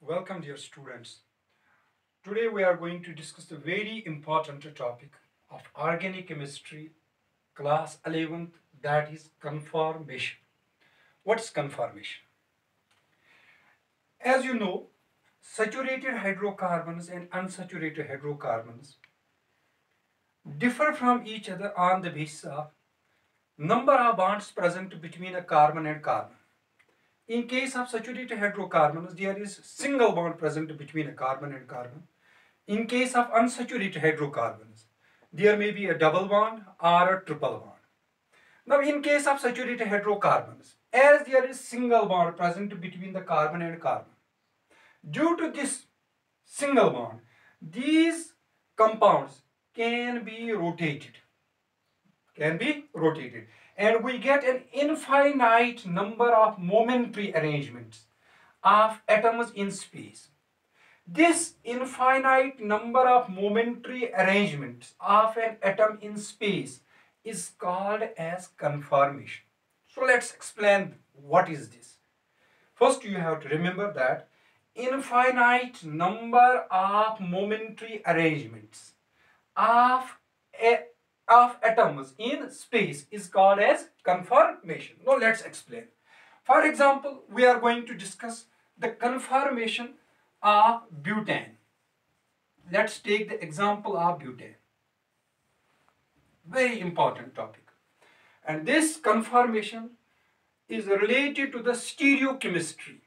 Welcome dear students. Today we are going to discuss a very important topic of organic chemistry, class 11th, that is conformation. What is conformation? As you know, saturated hydrocarbons and unsaturated hydrocarbons differ from each other on the basis of number of bonds present between a carbon and carbon. In case of saturated hydrocarbons, there is single bond present between a carbon and carbon. In case of unsaturated hydrocarbons, there may be a double bond or a triple bond. Now, in case of saturated hydrocarbons, as there is single bond present between the carbon and carbon, due to this single bond, these compounds can be rotated. And we get an infinite number of momentary arrangements of atoms in space. This infinite number of momentary arrangements of an atom in space is called as conformation. So let's explain what is this. First, you have to remember that infinite number of momentary arrangements of atoms in space is called as conformation. Now let's explain. For example, we are going to discuss the conformation of butane. Let's take the example of butane. Very important topic. And this conformation is related to the stereochemistry.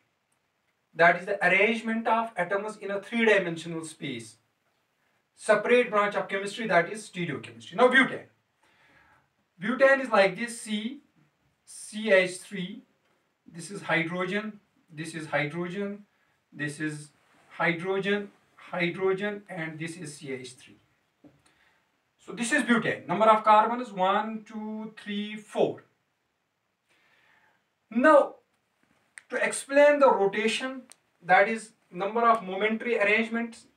That is the arrangement of atoms in a three-dimensional space. Separate branch of chemistry, that is stereochemistry. Now butane. Butane is like this: CH3. This is hydrogen. This is hydrogen. This is hydrogen, and this is CH3. So this is butane. Number of carbons 1, 2, 3, 4. Now, to explain the rotation, that is number of momentary arrangements,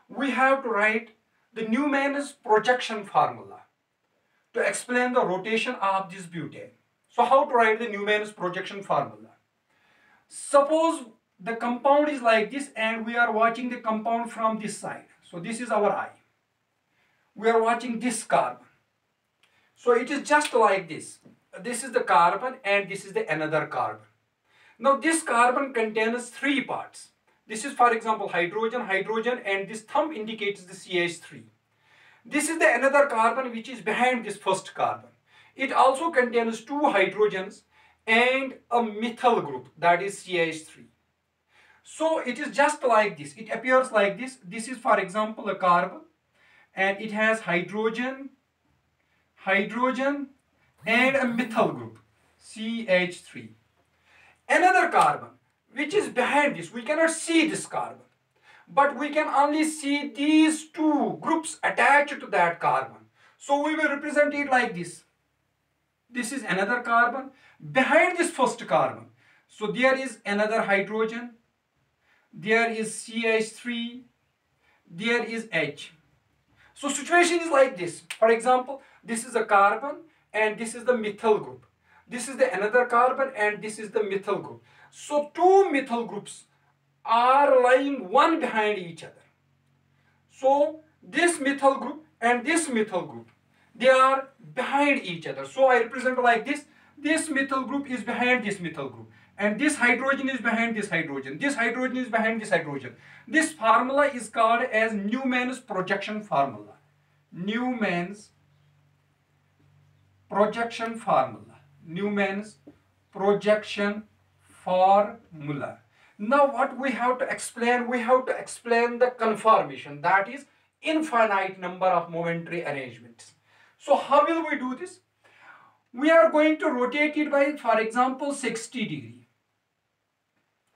we have to write the Newman's projection formula to explain the rotation of this butane. So how to write the Newman's projection formula? Suppose the compound is like this and we are watching the compound from this side. So this is our eye. We are watching this carbon. So it is just like this. This is the carbon and this is the another carbon. Now this carbon contains three parts. This is, for example, hydrogen, and this thumb indicates the CH3. This is the another carbon which is behind this first carbon. It also contains two hydrogens and a methyl group, that is CH3. So it is just like this. It appears like this. This is, for example, a carbon, and it has hydrogen, and a methyl group, CH3. Another carbon which is behind this, we cannot see this carbon, but we can only see these two groups attached to that carbon. So we will represent it like this. This is another carbon behind this first carbon. So there is another hydrogen, there is CH3, there is H. So situation is like this. For example, this is a carbon and this is the methyl group. This is the another carbon and this is the methyl group. So two methyl groups are lying one behind each other. So this methyl group and this methyl group, they are behind each other. So I represent like this. This methyl group is behind this methyl group, and this hydrogen is behind this hydrogen. This hydrogen is behind this hydrogen. This formula is called as Newman's projection formula. Newman's projection formula. Newman's projection formula. Now what we have to explain? We have to explain the conformation, that is infinite number of momentary arrangements. So how will we do this? We are going to rotate it by, for example, 60 degree.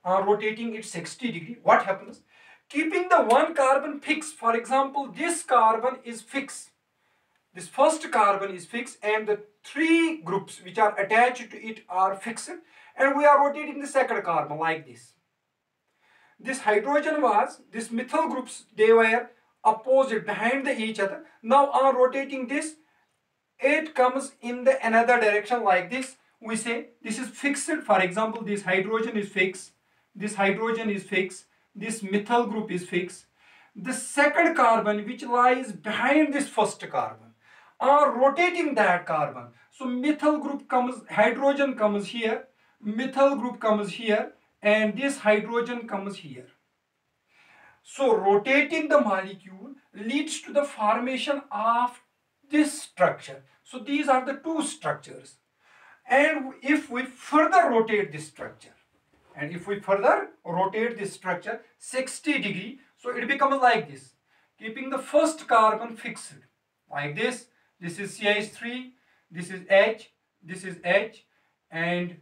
Rotating it 60 degree, what happens? Keeping the one carbon fixed, for example, this carbon is fixed. This first carbon is fixed and the three groups which are attached to it are fixed, and we are rotating the second carbon like this. This hydrogen was, this methyl groups, they were opposite behind each other. Now on rotating this, it comes in the another direction like this. We say this is fixed. For example, this hydrogen is fixed, this hydrogen is fixed, this methyl group is fixed. The second carbon which lies behind this first carbon are rotating that carbon. So methyl group comes, hydrogen comes here, methyl group comes here, and this hydrogen comes here. So rotating the molecule leads to the formation of this structure. So these are the two structures. And if we further rotate this structure, 60 degree, so it becomes like this, keeping the first carbon fixed like this. This is CH3, this is H, this is H, and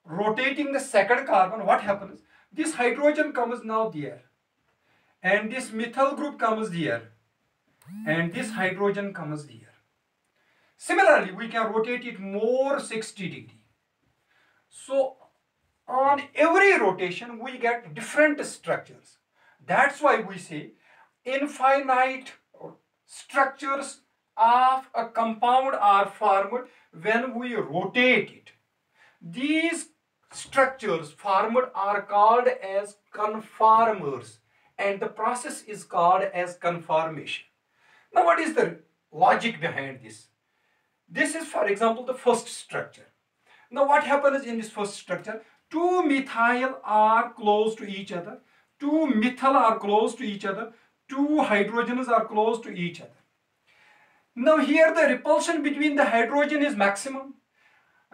rotating the second carbon, what happens? This hydrogen comes now there, and this methyl group comes there, and this hydrogen comes there. Similarly, we can rotate it more 60 degree. So on every rotation, we get different structures. That's why we say infinite structures of a compound are formed when we rotate it. These structures formed are called as conformers, and the process is called as conformation. Now, what is the logic behind this? This is, for example, the first structure. Now, what happens in this first structure? Two methyl are close to each other, two methyl are close to each other, two hydrogens are close to each other. Now, here the repulsion between the hydrogen is maximum,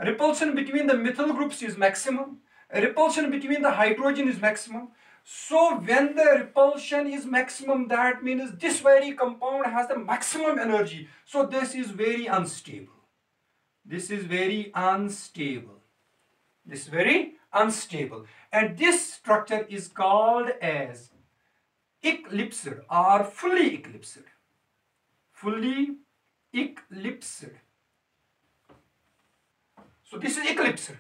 repulsion between the methyl groups is maximum, repulsion between the hydrogen is maximum. So when the repulsion is maximum, that means this very compound has the maximum energy. So this is very unstable. This is very unstable. This is very unstable. And this structure is called as eclipsed or fully eclipsed. Fully eclipsed. So this is eclipsed.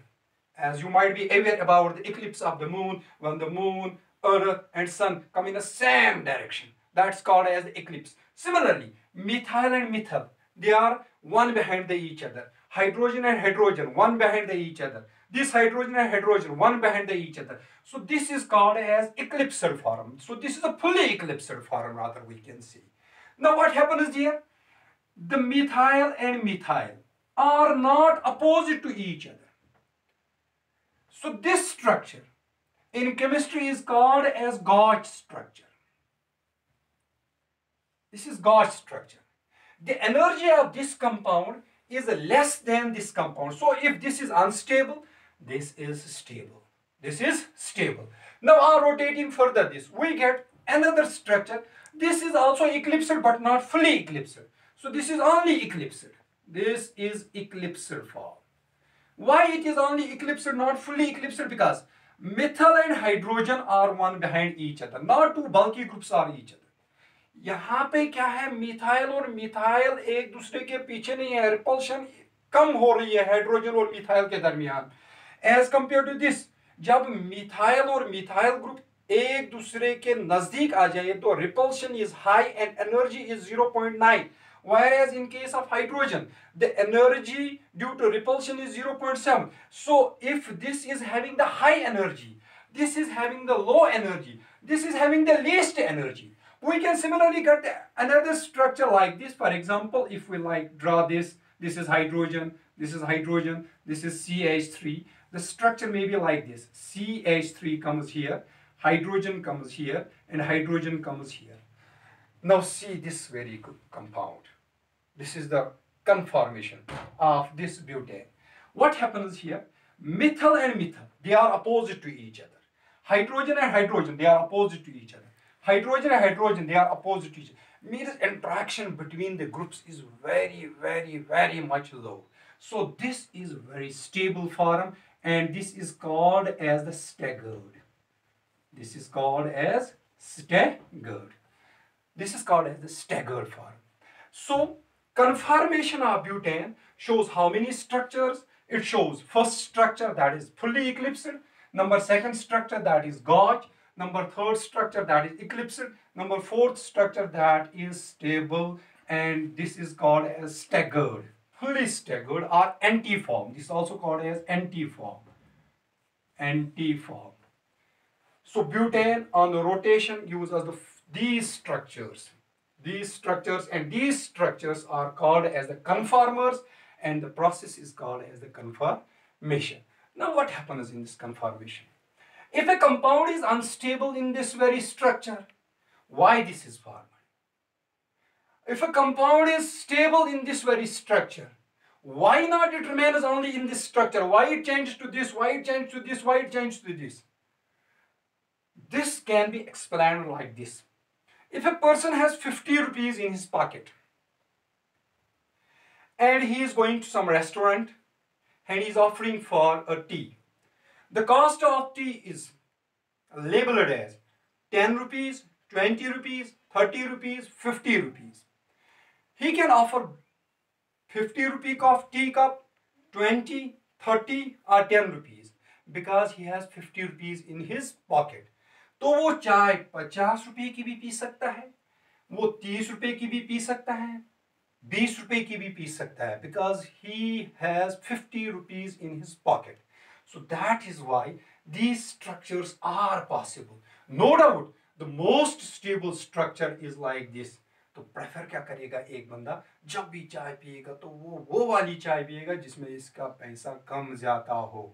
As you might be aware about the eclipse of the moon, when the moon, Earth and Sun come in the same direction. That's called as the eclipse. Similarly, methyl and methyl, they are one behind each other. Hydrogen and hydrogen, one behind each other. This hydrogen and hydrogen, one behind each other. So this is called as eclipsed form. So this is a fully eclipsed form, rather we can say. Now what happens here? The methyl and methyl are not opposite to each other. So this structure in chemistry is called as gauge structure. This is gauge structure. The energy of this compound is less than this compound. So if this is unstable, this is stable. This is stable. Now on rotating further this, we get another structure. This is also eclipsed but not fully eclipsed. So this is only eclipsed. This is eclipsed form. Why it is only eclipsed, not fully eclipsed? Because methyl and hydrogen are one behind each other, not two bulky groups are each other. यहाँ पे क्या है, methyl और methyl एक दूसरे के पीछे नहीं है, रिपल्शन कम हो रही है हाइड्रोजन और मिथाइल के दरमियान. एज कंपेयर टू दिस, जब मिथाइल और मिथाइल ग्रुप एक दूसरे के नजदीक आ जाए तो repulsion is high and energy is 0.9. Whereas in case of hydrogen, the energy due to repulsion is 0.7. So if this is having the high energy, this is having the low energy, this is having the least energy. We can similarly get another structure like this. For example, if we draw this, this is hydrogen, this is hydrogen, this is CH3. The structure may be like this. CH3 comes here, hydrogen comes here, and hydrogen comes here. Now see this very good compound. This is the conformation of this butane. What happens here? Methyl and methyl, they are opposite to each other. Hydrogen and hydrogen, they are opposite to each other. Hydrogen and hydrogen, they are opposite to each other. Means interaction between the groups is very, very, very much low. So this is very stable form, and this is called as the staggered. This is called as staggered. This is called as the staggered form. So conformation of butane shows how many structures. It shows first structure, that is fully eclipsed. Number second structure, that is gauge. Number third structure, that is eclipsed. Number fourth structure, that is stable. And this is called as staggered. Fully staggered or antiform. This is also called as antiform. Antiform. So butane on the rotation gives us these structures. These structures are called as the conformers, and the process is called as the conformation. Now what happens in this conformation? If a compound is unstable in this very structure, why this is formed? If a compound is stable in this very structure, why not it remains only in this structure? Why it changes to this? Why it changes to this? Why it changes to this? This can be explained like this. If a person has 50 rupees in his pocket and he is going to some restaurant and he is offering for a tea, the cost of tea is labeled as 10 rupees, 20 rupees, 30 rupees, 50 rupees. He can offer 50 rupee of tea cup, 20, 30 or 10 rupees because he has 50 rupees in his pocket. तो वो चाय 50 रुपए की भी P सकता है, वो 30 रुपए की भी पी सकता है, 20 रुपए की भी पी सकता है, because he has 50 rupees in his pocket. So that is why these structures are possible. No doubt, the most stable structure is like this. तो प्रेफर क्या करेगा एक बंदा, जब भी चाय पिएगा तो वो वाली चाय पिएगा जिसमें इसका पैसा कम ज्यादा हो.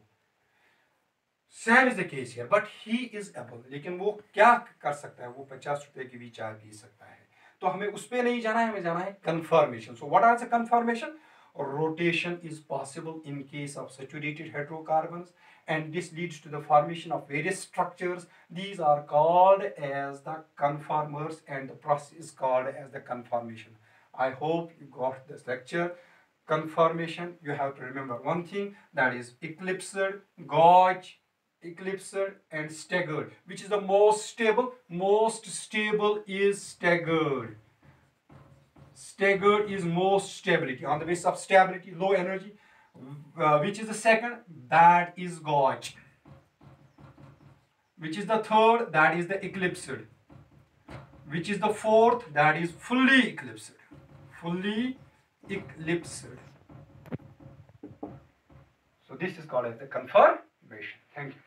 Same is the case here, but he is able. लेकिन वो क्या कर सकता है? वो 50 रुपए की भी चाय पी सकता है. तो हमें उस पे नहीं जाना है, हमें जाना है conformation. So what are the conformation? Rotation is possible in case of saturated hydrocarbons, and this leads to the formation of various structures. These are called as the conformers, and the process is called as the conformation. I hope you got this lecture. Conformation, you have to remember one thing, that is eclipsed, gauge, eclipsed and staggered. Which is the most stable? Most stable is staggered. Staggered is most stability. On the basis of stability, low energy. Which is the second? That is gauge. Which is the third? That is the eclipsed. Which is the fourth? That is fully eclipsed. Fully eclipsed. So this is called as the conformation. Thank you.